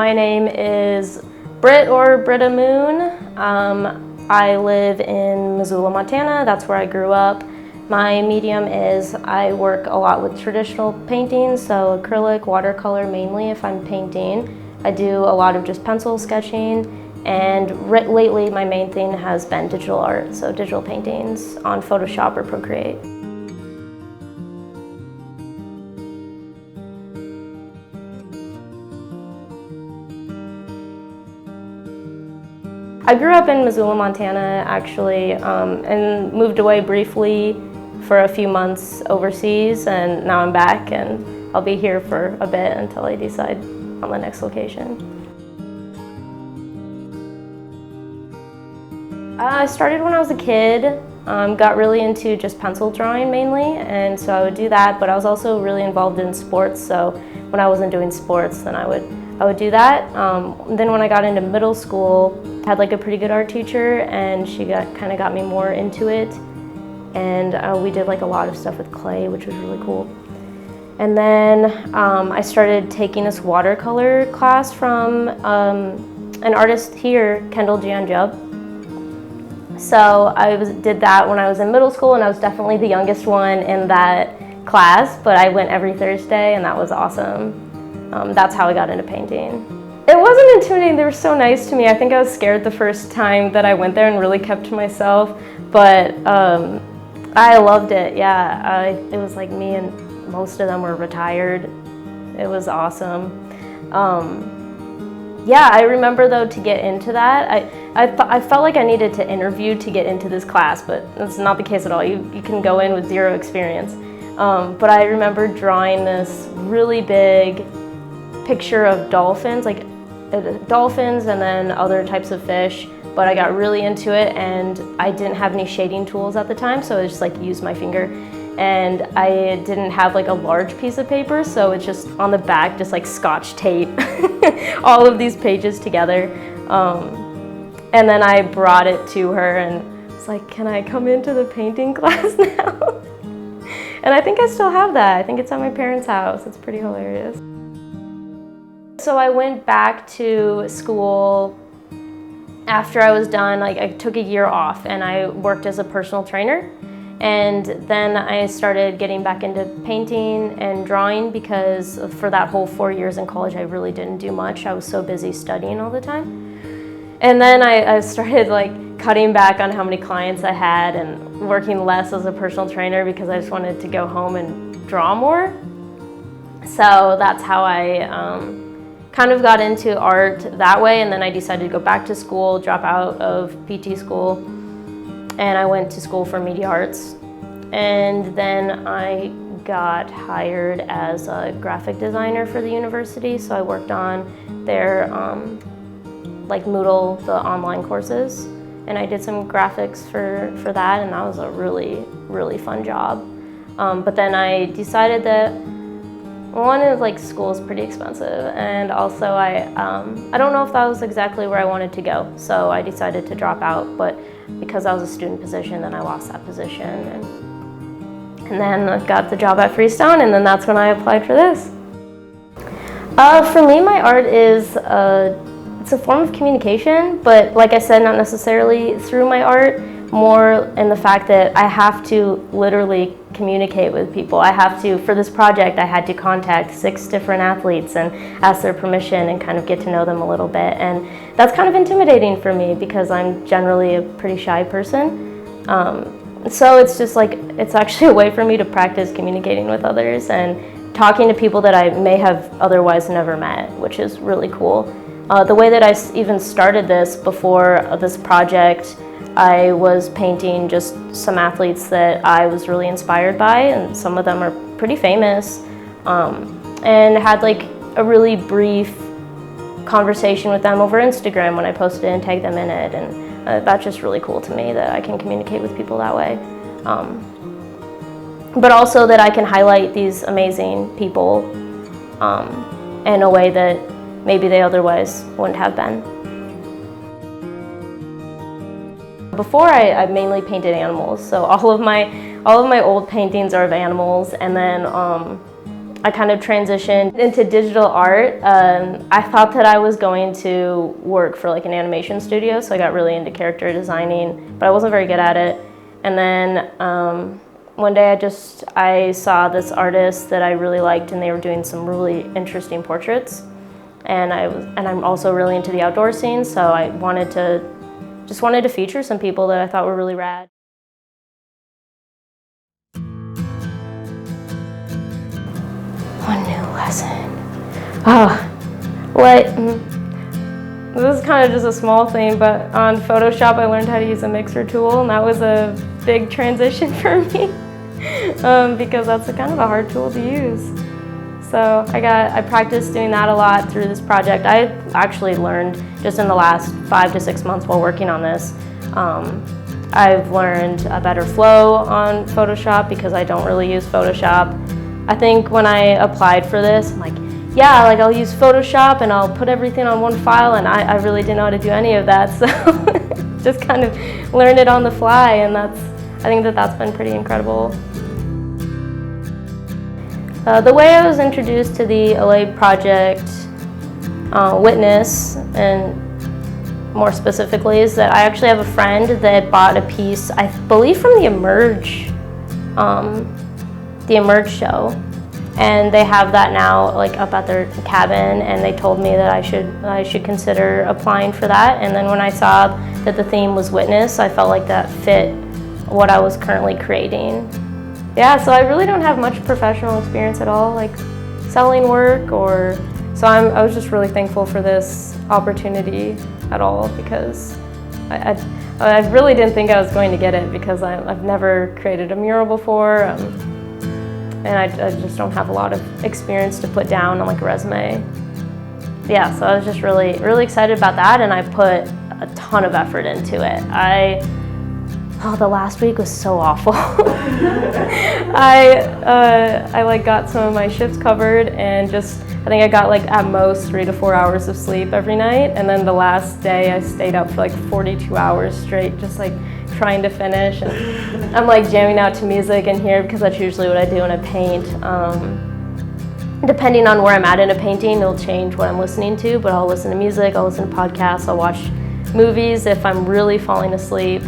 My name is Britta Moon. I live in Missoula, Montana. That's where I grew up. My medium is I work a lot with traditional painting, so acrylic, watercolor mainly if I'm painting. I do a lot of just pencil sketching, and lately my main thing has been digital art, so digital paintings on Photoshop or Procreate. I grew up in Missoula, Montana actually, and moved away briefly for a few months overseas, and now I'm back and I'll be here for a bit until I decide on the next location. I started when I was a kid, got really into just pencil drawing mainly, and so I would do that, but I was also really involved in sports, so when I wasn't doing sports then I would do that. Then when I got into middle school, I had like a pretty good art teacher, and she kind of got me more into it, and we did like a lot of stuff with clay, which was really cool. And then I started taking this watercolor class from an artist here, Kendall Jan-Jubb. So I did that when I was in middle school, and I was definitely the youngest one in that class, but I went every Thursday, and that was awesome. That's how I got into painting. It wasn't intimidating, they were so nice to me. I think I was scared the first time that I went there and really kept to myself, but I loved it, yeah. It was like me and most of them were retired. It was awesome. Yeah, I remember though to get into that, I felt like I needed to interview to get into this class, but that's not the case at all. You can go in with zero experience. But I remember drawing this really big picture of dolphins, like dolphins and then other types of fish, but I got really into it, and I didn't have any shading tools at the time, so I just like used my finger, and I didn't have like a large piece of paper, so it's just on the back, just like Scotch tape all of these pages together, and then I brought it to her and was like, can I come into the painting class now? And I think I still have that. I think it's at my parents' house. It's pretty hilarious. So I went back to school after I was done. Like, I took a year off and I worked as a personal trainer. And then I started getting back into painting and drawing, because for that whole 4 years in college I really didn't do much. I was so busy studying all the time. And then I started like cutting back on how many clients I had and working less as a personal trainer, because I just wanted to go home and draw more. So that's how I kind of got into art that way, and then I decided to go back to school, drop out of PT school, and I went to school for media arts. And then I got hired as a graphic designer for the university, so I worked on their like Moodle, the online courses, and I did some graphics for that, and that was a really, really fun job. But then I decided that one is like school is pretty expensive, and also I don't know if that was exactly where I wanted to go, so I decided to drop out. But because I was a student position, then I lost that position, and then I got the job at Freestone, and then that's when I applied for this. For me, my art is it's a form of communication, but like I said, not necessarily through my art, more in the fact that I have to literally communicate with people. I have to, for this project, I had to contact 6 different athletes and ask their permission and kind of get to know them a little bit. And that's kind of intimidating for me, because I'm generally a pretty shy person. So it's just like, it's actually a way for me to practice communicating with others and talking to people that I may have otherwise never met, which is really cool. The way that I even started this before this project, I was painting just some athletes that I was really inspired by, and some of them are pretty famous, and had like a really brief conversation with them over Instagram when I posted it and tagged them in it, and that's just really cool to me that I can communicate with people that way. But also that I can highlight these amazing people in a way that maybe they otherwise wouldn't have been. Before I mainly painted animals, so all of my old paintings are of animals, and then I kind of transitioned into digital art. I thought that I was going to work for like an animation studio, so I got really into character designing, but I wasn't very good at it. And then one day I saw this artist that I really liked, and they were doing some really interesting portraits. And I'm also really into the outdoor scene, so I just wanted to feature some people that I thought were really rad. One new lesson. This is kind of just a small thing, but on Photoshop I learned how to use a mixer tool, and that was a big transition for me because that's kind of a hard tool to use. So I practiced doing that a lot through this project. I actually learned just in the last 5 to 6 months while working on this. I've learned a better flow on Photoshop because I don't really use Photoshop. I think when I applied for this, I'm like, yeah, like I'll use Photoshop and I'll put everything on one file, and I really didn't know how to do any of that, so just kind of learned it on the fly, and I think that's been pretty incredible. The way I was introduced to the LA project, Witness, and more specifically, is that I actually have a friend that bought a piece, I believe from the Emerge show, and they have that now like up at their cabin, and they told me that I should consider applying for that. And then when I saw that the theme was Witness, I felt like that fit what I was currently creating. Yeah, so I really don't have much professional experience at all, like selling work, so I was just really thankful for this opportunity at all, because I really didn't think I was going to get it, because I've never created a mural before, and I just don't have a lot of experience to put down on like a resume. Yeah, so I was just really, really excited about that, and I put a ton of effort into it. The last week was so awful. I like got some of my shifts covered, and I think I got like at most 3 to 4 hours of sleep every night. And then the last day I stayed up for like 42 hours straight, just like trying to finish. And I'm like jamming out to music in here because that's usually what I do when I paint. Depending on where I'm at in a painting, it'll change what I'm listening to, but I'll listen to music, I'll listen to podcasts, I'll watch movies if I'm really falling asleep.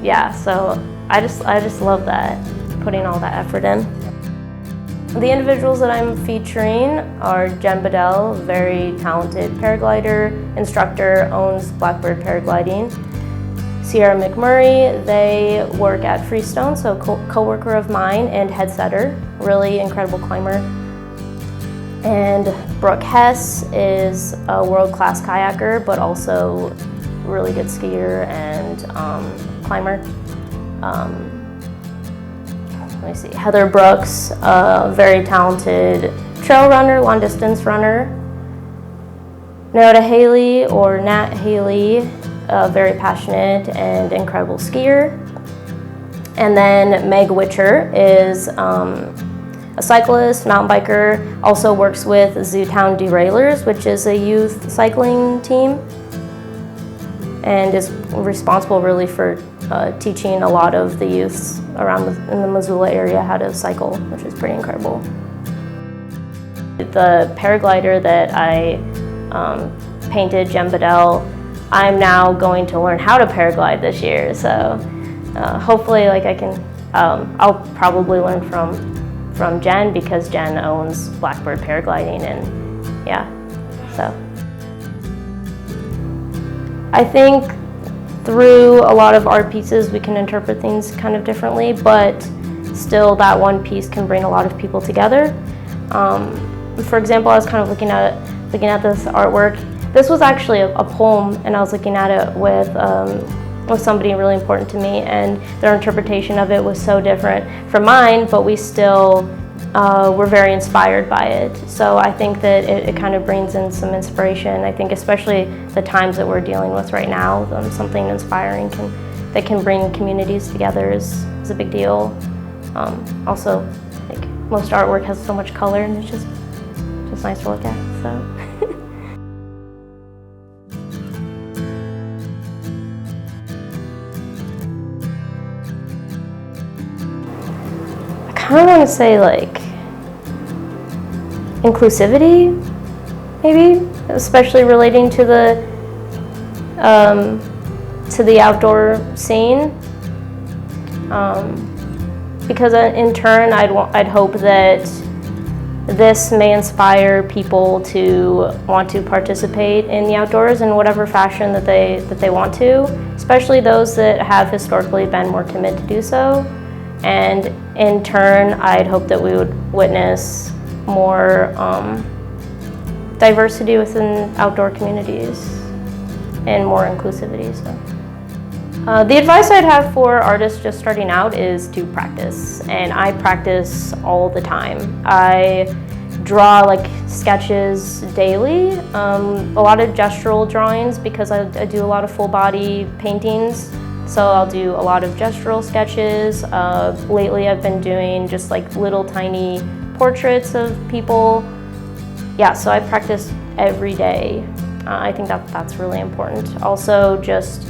Yeah, so I just love that, putting all that effort in. The individuals that I'm featuring are Jen Bedell, very talented paraglider, instructor, owns Blackbird Paragliding. Sierra McMurray, they work at Freestone, so co-worker of mine and headsetter, really incredible climber. And Brooke Hess is a world-class kayaker, but also really good skier and climber. Let me see, Heather Brooks, very talented trail runner, long distance runner. Narada Haley, or Nat Haley, very passionate and incredible skier. And then Meg Witcher is a cyclist, mountain biker, also works with Zootown Derailers, which is a youth cycling team, and is responsible really for teaching a lot of the youths around in the Missoula area how to cycle, which is pretty incredible. The paraglider that I painted, Jen Bedell, I'm now going to learn how to paraglide this year, so hopefully like I can, I'll probably learn from Jen, because Jen owns Blackbird Paragliding, and yeah, so. I think through a lot of art pieces we can interpret things kind of differently, but still that one piece can bring a lot of people together. For example, I was kind of looking at this artwork. This was actually a poem, and I was looking at it with somebody really important to me, and their interpretation of it was so different from mine, but we still were very inspired by it. So I think that it kind of brings in some inspiration. I think especially the times that we're dealing with right now, something inspiring that can bring communities together is a big deal. Also, like, most artwork has so much color, and it's just nice to look at, so. I kind of want to say, like, inclusivity, maybe, especially relating to the outdoor scene. Because in turn, I'd hope that this may inspire people to want to participate in the outdoors in whatever fashion that they want to, especially those that have historically been more timid to do so. And in turn, I'd hope that we would witness more diversity within outdoor communities and more inclusivity. So. The advice I'd have for artists just starting out is to practice, and I practice all the time. I draw like sketches daily, a lot of gestural drawings because I do a lot of full body paintings, so I'll do a lot of gestural sketches. Lately I've been doing just like little tiny portraits of people. Yeah, so I practice every day. I think that's really important. Also just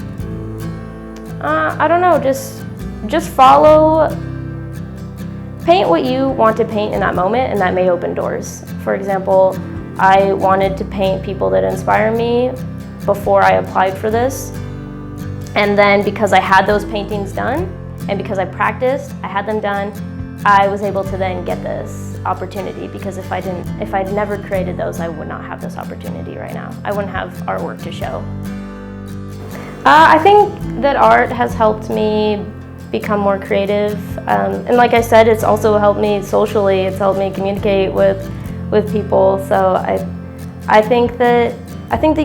I don't know, just follow, paint what you want to paint in that moment, and that may open doors. For example, I wanted to paint people that inspire me before I applied for this. And then because I had those paintings done, and because I practiced, I had them done, I was able to then get this opportunity, because if I'd never created those, I would not have this opportunity right now. I wouldn't have artwork to show. I think that art has helped me become more creative, and like I said, it's also helped me socially. It's helped me communicate with people. So I think that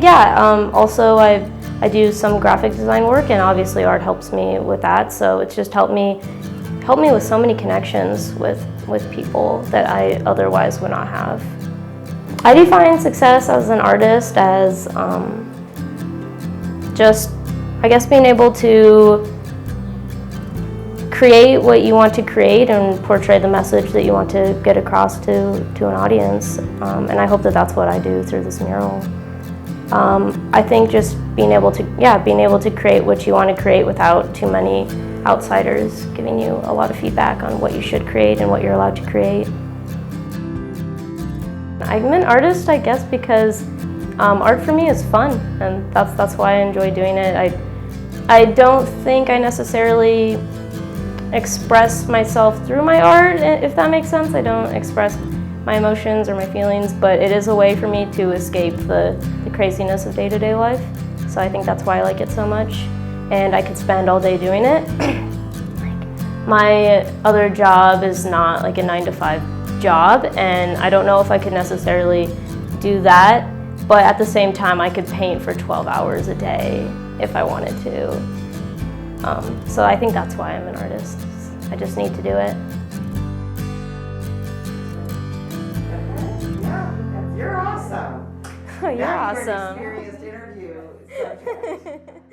yeah. Also, I do some graphic design work, and obviously art helps me with that. So it's just helped me with so many connections with people that I otherwise would not have. I define success as an artist as just, I guess, being able to create what you want to create and portray the message that you want to get across to an audience. And I hope that that's what I do through this mural. I think just being able to create what you want to create without too many outsiders giving you a lot of feedback on what you should create and what you're allowed to create. I'm an artist, I guess, because art for me is fun, and that's why I enjoy doing it. I don't think I necessarily express myself through my art, if that makes sense. I don't express my emotions or my feelings, but it is a way for me to escape the craziness of day-to-day life. So I think that's why I like it so much, and I could spend all day doing it. My other job is not like a 9-to-5 job, and I don't know if I could necessarily do that, but at the same time I could paint for 12 hours a day if I wanted to. So I think that's why I'm an artist. I just need to do it. Yeah, you're awesome. You're awesome. You're an experienced interview subject.